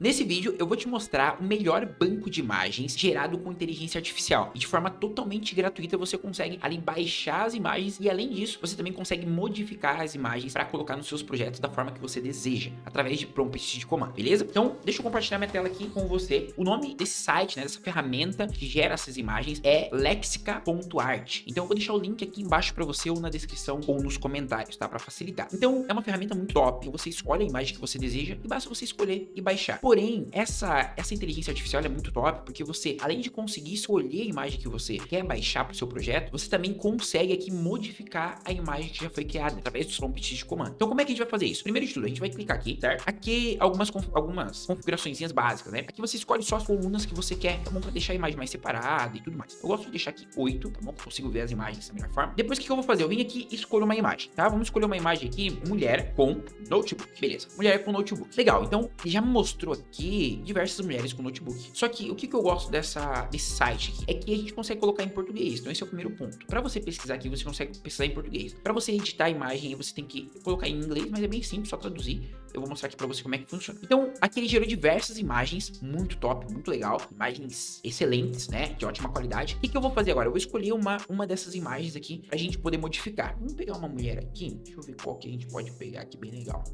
Nesse vídeo eu vou te mostrar o melhor banco de imagens gerado com inteligência artificial e de forma totalmente gratuita você consegue ali baixar as imagens e além disso você também consegue modificar as imagens para colocar nos seus projetos da forma que você deseja, através de prompts de comando, beleza? Então deixa eu compartilhar minha tela aqui com você. O nome desse site, né, dessa ferramenta que gera essas imagens é lexica.art. Então eu vou deixar o link aqui embaixo para você ou na descrição ou nos comentários, tá? Para facilitar. Então é uma ferramenta muito top, você escolhe a imagem que você deseja e basta você escolher e baixar. Porém, essa inteligência artificial é muito top, porque você, além de conseguir escolher a imagem que você quer baixar para o seu projeto, você também consegue aqui modificar a imagem que já foi criada através dos prompts de comando. Então, como é que a gente vai fazer isso? Primeiro de tudo, a gente vai clicar aqui, certo? Aqui algumas configuraçõezinhas básicas, né? Aqui você escolhe só as colunas que você quer, tá bom? Pra deixar a imagem mais separada e tudo mais. Eu gosto de deixar aqui 8, tá bom? Consigo ver as imagens da melhor forma. Depois, o que eu vou fazer? Eu vim aqui e escolho uma imagem, tá? Vamos escolher uma imagem aqui, mulher com notebook. Beleza, mulher com notebook. Legal, então já me mostrou aqui diversas mulheres com notebook. Só que o que eu gosto desse site aqui é que a gente consegue colocar em português. Então esse é o primeiro ponto. Para você pesquisar aqui, você consegue pesquisar em português. Para você editar a imagem, você tem que colocar em inglês, mas é bem simples, só traduzir. Eu vou mostrar aqui para você como é que funciona. Então, aqui ele gerou diversas imagens, muito top, muito legal. Imagens excelentes, né? De ótima qualidade. O que eu vou fazer agora? Eu vou escolher uma dessas imagens aqui pra gente poder modificar. Vamos pegar uma mulher aqui. Deixa eu ver qual que a gente pode pegar aqui bem legal.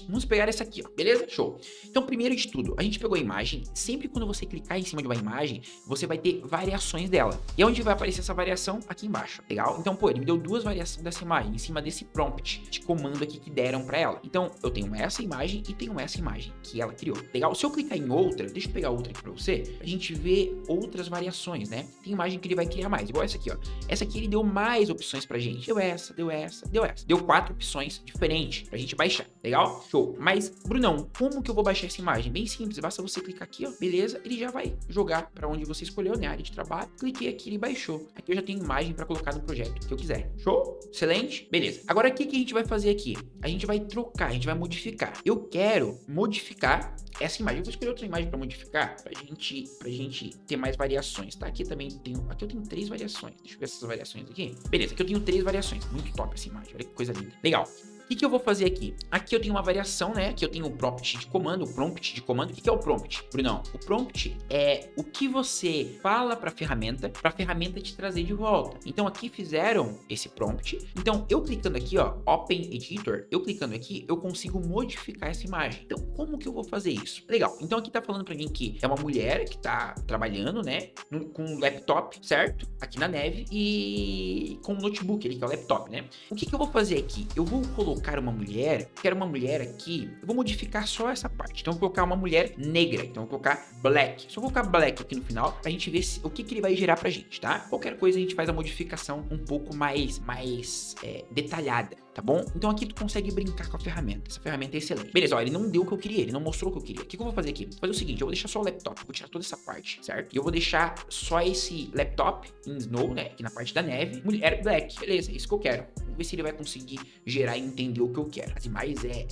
Vamos pegar essa aqui, ó. Beleza? Show. Então, primeiro de tudo, a gente pegou a imagem. Sempre quando você clicar em cima de uma imagem, você vai ter variações dela. E onde vai aparecer essa variação? Aqui embaixo. Legal? Então, pô, ele me deu duas variações dessa imagem em cima desse prompt de comando aqui que deram pra ela. Então, eu tenho essa imagem e tenho essa imagem que ela criou. Legal? Se eu clicar em outra, deixa eu pegar outra aqui pra você, a gente vê outras variações, né? Tem imagem que ele vai criar mais, igual essa aqui, ó. Essa aqui ele deu mais opções pra gente. Deu essa, deu essa, deu essa. Deu 4 opções diferentes pra gente baixar. Legal? Show. Mas, Brunão, como que eu vou baixar essa imagem? Bem simples, basta você clicar aqui, ó. Beleza? Ele já vai jogar pra onde você escolheu, né? Área de trabalho. Cliquei aqui, ele baixou. Aqui eu já tenho imagem pra colocar no projeto que eu quiser. Show? Excelente? Beleza. Agora, o que a gente vai fazer aqui? A gente vai trocar, a gente vai modificar. Eu quero modificar essa imagem. Eu vou escolher outra imagem para modificar pra gente ter mais variações, tá? Aqui também aqui eu tenho 3 variações. Deixa eu ver essas variações aqui. Beleza, aqui eu tenho 3 variações. Muito top essa imagem. Olha que coisa linda. Legal. O que eu vou fazer aqui? Aqui eu tenho uma variação, né? Aqui eu tenho o prompt de comando, O que é o prompt, Brunão? O prompt é o que você fala para a ferramenta te trazer de volta. Então aqui fizeram esse prompt. Então eu clicando aqui, ó, Open Editor, eu clicando aqui, eu consigo modificar essa imagem. Então como que eu vou fazer isso? Legal. Então aqui tá falando para mim que é uma mulher que tá trabalhando, né, com um laptop, certo? Aqui na neve e com um notebook ali, que é o laptop, né? O que eu vou fazer aqui? Eu vou colocar uma mulher, quero uma mulher aqui, eu vou modificar só essa parte. Então eu vou colocar uma mulher negra, então eu vou colocar black. Só vou colocar black aqui no final pra gente ver o que ele vai gerar pra gente, tá? Qualquer coisa a gente faz a modificação um pouco mais detalhada, tá bom? Então aqui tu consegue brincar com a ferramenta. Essa ferramenta é excelente. Beleza, ó, ele não deu o que eu queria, ele não mostrou o que eu queria. O que eu vou fazer aqui? Vou fazer o seguinte, eu vou deixar só o laptop, vou tirar toda essa parte, certo? E eu vou deixar só esse laptop em snow, né? Aqui na parte da neve. Mulher black, beleza, é isso que eu quero. Vamos ver se ele vai conseguir gerar e entender o que eu quero. As imagens é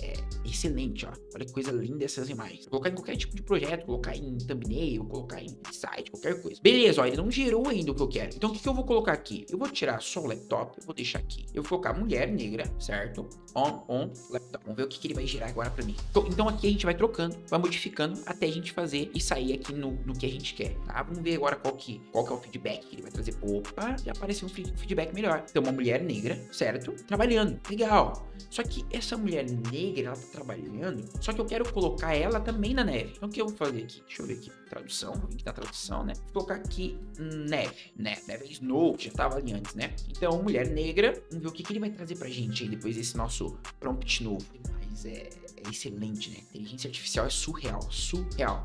excelente, ó. Olha que coisa linda essas imagens. Vou colocar em qualquer tipo de projeto, colocar em thumbnail, colocar em site, qualquer coisa. Beleza, ó, ele não gerou ainda o que eu quero. Então o que eu vou colocar aqui? Eu vou tirar só o laptop, eu vou deixar aqui. Eu vou colocar mulher negra, certo? On laptop. Vamos ver o que ele vai gerar agora pra mim. Então aqui a gente vai trocando, vai modificando até a gente fazer e sair aqui no que a gente quer, tá? Vamos ver agora qual que é o feedback que ele vai trazer. Opa, já apareceu um feedback melhor. Então uma mulher negra, certo? Trabalhando. Legal. Só que essa mulher negra, ela tá trabalhando, só que eu quero colocar ela também na neve. Então o que eu vou fazer aqui? Deixa eu ver aqui. Tradução, vou vir aqui na tradução, né? Vou colocar aqui neve, né? Neve é snow, que já tava ali antes, né? Então, mulher negra, vamos ver o que ele vai trazer pra gente aí depois desse nosso prompt novo. Mas é excelente, né? Inteligência artificial é surreal,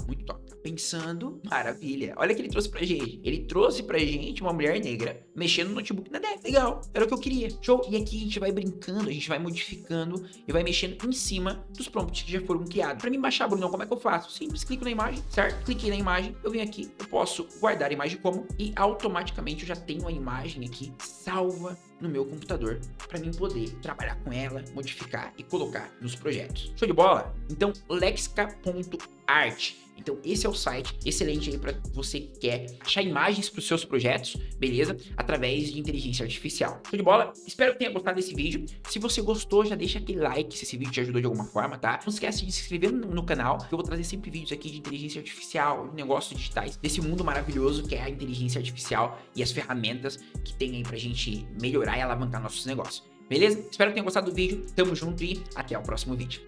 muito top. Tá pensando, maravilha. Olha o que ele trouxe pra gente. Ele trouxe pra gente uma mulher negra mexendo no notebook na neve. Legal, era o que eu queria. Show. E aqui a gente vai brincando, a gente vai modificando e vai mexendo em cima dos prompts que já foram criados. Pra mim baixar, Bruno, como é que eu faço? Simples, clico na imagem, certo? Cliquei na imagem, eu venho aqui, eu posso guardar a imagem como e automaticamente eu já tenho a imagem aqui salva no meu computador para mim poder trabalhar com ela, modificar e colocar nos projetos. Show de bola? Então, lexica.art Art. Então esse é o site excelente aí para você que quer achar imagens para os seus projetos, beleza? Através de inteligência artificial. Show de bola? Espero que tenha gostado desse vídeo. Se você gostou, já deixa aquele like se esse vídeo te ajudou de alguma forma, tá? Não esquece de se inscrever no canal, que eu vou trazer sempre vídeos aqui de inteligência artificial, negócios digitais, desse mundo maravilhoso que é a inteligência artificial e as ferramentas que tem aí pra gente melhorar e alavancar nossos negócios. Beleza? Espero que tenha gostado do vídeo. Tamo junto e até o próximo vídeo.